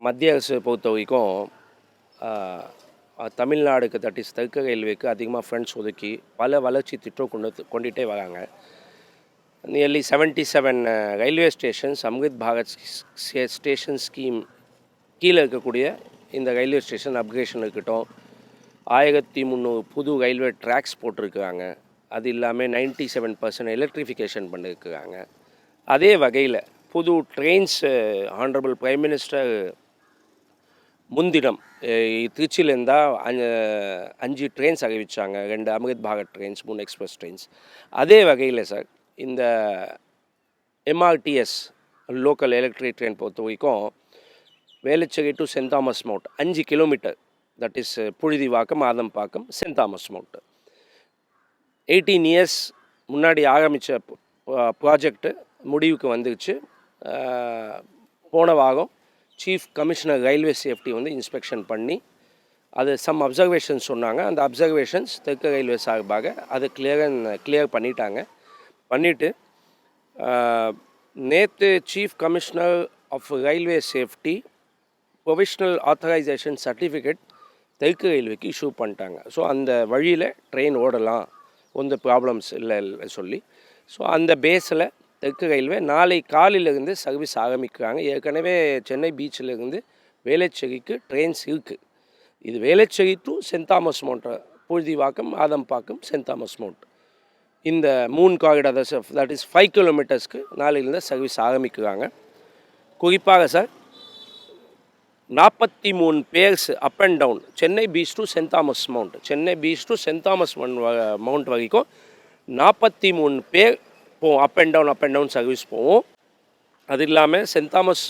மத்திய அரசு பொறுத்த வரைக்கும் தமிழ்நாடுக்கு தெற்கு ரயில்வேக்கு அதிகமாக ஃபண்ட்ஸ் ஒதுக்கி பல வளர்ச்சி திட்டம் கொண்டுகிட்டே வராங்க. Nearly 77 railway stations Amrit Bharat station scheme கீழே இருக்கக்கூடிய இந்த ரயில்வே ஸ்டேஷன் அப்கிரேஷன் இருக்கட்டும், 1300 புது ரயில்வே ட்ராக்ஸ் போட்டிருக்கிறாங்க. அது இல்லாமல் 97% எலக்ட்ரிஃபிகேஷன் பண்ணியிருக்கிறாங்க. அதே வகையில் புது ட்ரெயின்ஸ் ஹானரபிள் பிரைம் மினிஸ்டர் முன்தினம் திருச்சியிலேருந்தா 5 ட்ரெயின்ஸ் அறிவித்தாங்க. 2 Amrit Bharat trains, 3 express trains. அதே வகையில் சார் இந்த எம்ஆர்டிஎஸ் லோக்கல் எலக்ட்ரிக் ட்ரெயின் பொறுத்த வரைக்கும் Velachery to send Thomas Mount 5 kilometre, that is Puzhuthivakkam, Adambakkam, Saint Thomas Mount. 18 years முன்னாடி ஆரம்பித்த ப்ராஜெக்டு முடிவுக்கு வந்துச்சு. போன வாரம் chief commissioner railway safety inspection பண்ணி அது சம் அப்சர்வேஷன்ஸ் சொன்னாங்க. அந்த அப்சர்வேஷன்ஸ் தெற்கு ரயில்வே சார்பாக அது கிளியர் பண்ணிவிட்டு நேற்று chief commissioner of railway safety provisional authorisation certificate தெற்கு ரயில்வேக்கு இஷ்யூ பண்ணிட்டாங்க. ஸோ அந்த வழியில் ட்ரெயின் ஓடலாம், ஒன்றும் ப்ராப்ளம்ஸ் இல்லை சொல்லி. ஸோ அந்த பேஸில் தெற்கு ரயில்வே நாளை காலையிலேருந்து சர்வீஸ் ஆரம்பிக்கிறாங்க. ஏற்கனவே சென்னை பீச்சிலேருந்து வேளச்சேரிக்கு ட்ரெயின்ஸ் இருக்குது. இது Velachery to send Thomas Mount, Puzhuthivakkam, Adambakkam, Saint Thomas Mount, இந்த 3 காரிடார், தட் இஸ் 5 கிலோமீட்டர்ஸ்க்கு நாளையிலேருந்து சர்வீஸ் ஆரம்பிக்கிறாங்க. குறிப்பாக sir 43 pairs up and down Chennai beach to send Thomas Mount, Chennai beach to send Thomas mount வரைக்கும் 43 பேர் போவோம். அப் அண்ட் டவுன் சர்வீஸ் போவோம். அது இல்லாமல் சென்ட் தாமஸ்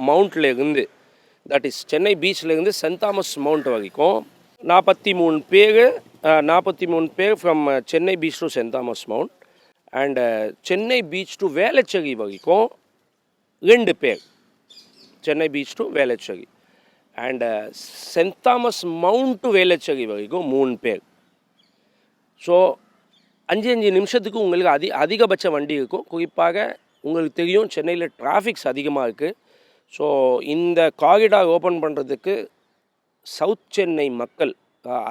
மவுண்ட்லேருந்து, தட் இஸ் சென்னை பீச்லேருந்து சென்ட் தாமஸ் மவுண்ட் வரைக்கும் 43 பேர் from Chennai beach to send Thomas Mount. And Chennai beach to Velachery வரைக்கும் 2 பேர், Chennai beach to Velachery. And Saint Thomas Mount to Velachery வரைக்கும் 3 பேர். ஸோ 5 நிமிஷத்துக்கு உங்களுக்கு அதிகபட்ச வண்டி இருக்கும். குறிப்பாக உங்களுக்கு தெரியும் சென்னையில் டிராஃபிக்ஸ் அதிகமாக இருக்குது. ஸோ இந்த காரிடார் ஓப்பன் பண்ணுறதுக்கு சவுத் சென்னை மக்கள்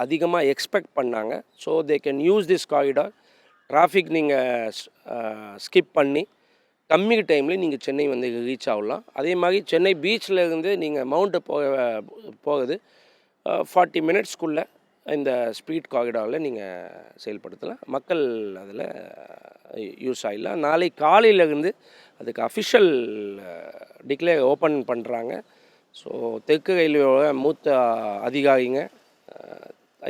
அதிகமாக எக்ஸ்பெக்ட் பண்ணாங்க. So they can use this corridor. Traffic நீங்கள் ஸ்கிப் பண்ணி கம்மி டைமில் நீங்கள் சென்னை ரீச் ஆகலாம். அதே மாதிரி சென்னை பீச்சில் இருந்து நீங்கள் மவுண்ட்டு போகுது 40 மினிட்ஸ்க்குள்ளே இந்த ஸ்பீட் காரிடாரில் நீங்கள் செயல்படுத்தலாம். மக்கள் அதில் யூஸ் ஆகிடலாம். நாளை காலையிலேருந்து அதுக்கு அஃபிஷியல் டிக்ளேர் ஓப்பன் பண்ணுறாங்க. ஸோ தெற்கு ரயில்வேயோட மூத்த அதிகாரிங்க,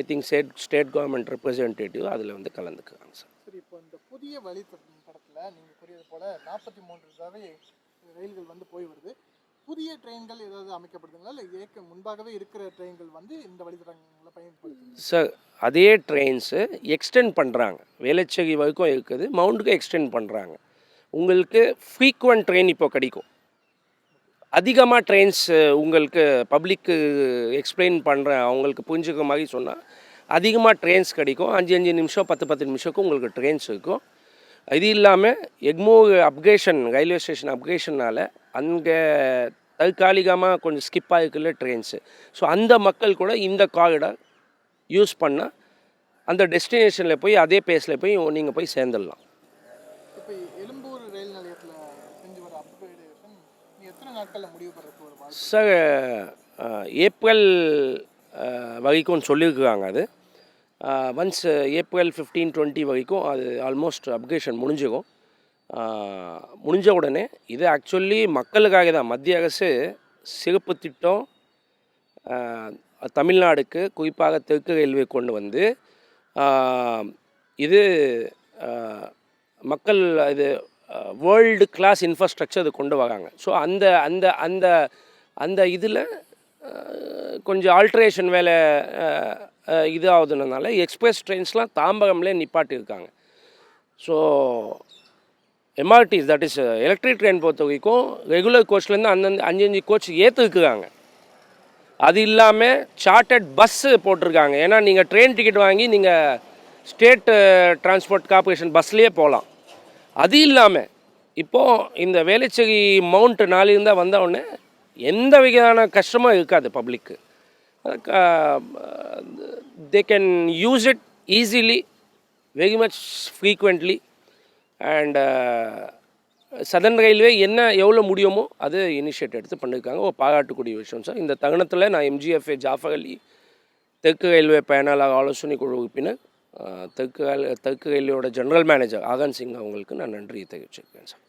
I think state government representative அதில் கலந்துக்கிறாங்க சார். சரி, இப்போ இந்த புதிய வழித்தடத்தில் நீங்கள் கூறியது போல் 43 ரயில்கள் போய் வருது. புதிய ட்ரெயின்கள் ஏதாவது அமைக்கப்படுதுங்களா, இல்லை முன்பாகவே இருக்கிற ட்ரெயின்கள் இந்த வழித்தடங்களை பயன்படுத்துது? சார், அதே ட்ரெயின்ஸு எக்ஸ்டெண்ட் பண்ணுறாங்க. வேளச்சேரி வரைக்கும் இருக்குது, மவுண்ட்டுக்கு எக்ஸ்டெண்ட் பண்ணுறாங்க. உங்களுக்கு ஃப்ரீக்வெண்ட் ட்ரெயின் இப்போ கிடைக்கும். அதிகமாக ட்ரெயின்ஸ் உங்களுக்கு பப்ளிக்கு எக்ஸ்பிளைன் பண்ணுறேன், அவங்களுக்கு புரிஞ்சுக்க மாதிரி சொன்னால் அதிகமாக ட்ரெயின்ஸ் கிடைக்கும். 5 நிமிஷம் 10 நிமிஷத்துக்கு உங்களுக்கு ட்ரெயின்ஸ் இருக்கும். இது இல்லாமல் எக்மோர் அப்கிரேஷன், ரயில்வே ஸ்டேஷன் அப்கிரேஷனால் அங்கே தற்காலிகமாக கொஞ்சம் ஸ்கிப் ஆகிருக்குல்ல ட்ரெயின்ஸு. ஸோ அந்த மக்கள் கூட இந்த காரிடார் யூஸ் பண்ணால் அந்த டெஸ்டினேஷனில் போய் அதே பேஸில் போய் நீங்கள் போய் சேர்ந்துடலாம். இப்போ எழும்பூர் ரயில் நிலையத்தில் செஞ்சு வர அப்கிரேடேஷன் எத்தனை நாட்களில் முடிவு பண்ணுறது சார்? ஏப்ரல் வரைக்கும் சொல்லியிருக்கிறாங்க. அது ஒன்ஸ் ஏப்ரல் 15-20 வரைக்கும் அது ஆல்மோஸ்ட் அப்கிரேஷன் முடிஞ்சிடும். முடிஞ்ச உடனே இது ஆக்சுவலி மக்களுக்காக தான் மத்திய அரசு சிறப்பு திட்டம் தமிழ்நாடுக்கு, குறிப்பாக தெற்கு ரயில்வே கொண்டு வந்து இது மக்கள் இது வேர்ல்டு கிளாஸ் இன்ஃப்ராஸ்ட்ரக்சர் இது கொண்டு வராங்க. ஸோ அந்த அந்த அந்த அந்த இதில் கொஞ்சம் ஆல்ட்ரேஷன் வேலை இது ஆகுதுனால எக்ஸ்பிரஸ் ட்ரெயின்ஸ்லாம் தாம்பரம்லேயே நிப்பாட்டியிருக்காங்க. So MRTS, that is electric train பொறுத்த வரைக்கும் ரெகுலர் கோச்லேருந்து 5 கோச் ஏற்றுக்குறாங்க. அது இல்லாமல் சார்ட்டர்ட் பஸ்ஸு போட்டிருக்காங்க. ஏன்னா நீங்கள் ட்ரெயின் டிக்கெட் வாங்கி நீங்கள் ஸ்டேட் டிரான்ஸ்போர்ட் கார்பரேஷன் பஸ்லேயே போகலாம். அது இல்லாமல் இப்போது இந்த வேளச்சேரி மவுண்ட் நாளிலிருந்தால் வந்தவுடனே எந்த வகையான கஷ்டமும் இருக்காது பப்ளிக்கு. They can use it easily, very much frequently. And southern railway என்ன எவ்வளோ முடியுமோ அது இனிஷியேட் எடுத்து பண்ணியிருக்காங்க. ஒரு பாராட்டக்கூடிய விஷயம் சார். இந்த தருணத்தில் நான் எம்ஜிஎஃப்ஏ ஜாஃபர் அலி, தெற்கு ரயில்வே பயனாளர் ஆலோசனை குழு உறுப்பினர், தெற்கு ரயில்வேயோட ஜெனரல் மேனேஜர் ஆகன் சிங் அவங்களுக்கு நான் நன்றி தெரிவிச்சிருக்கேன் சார்.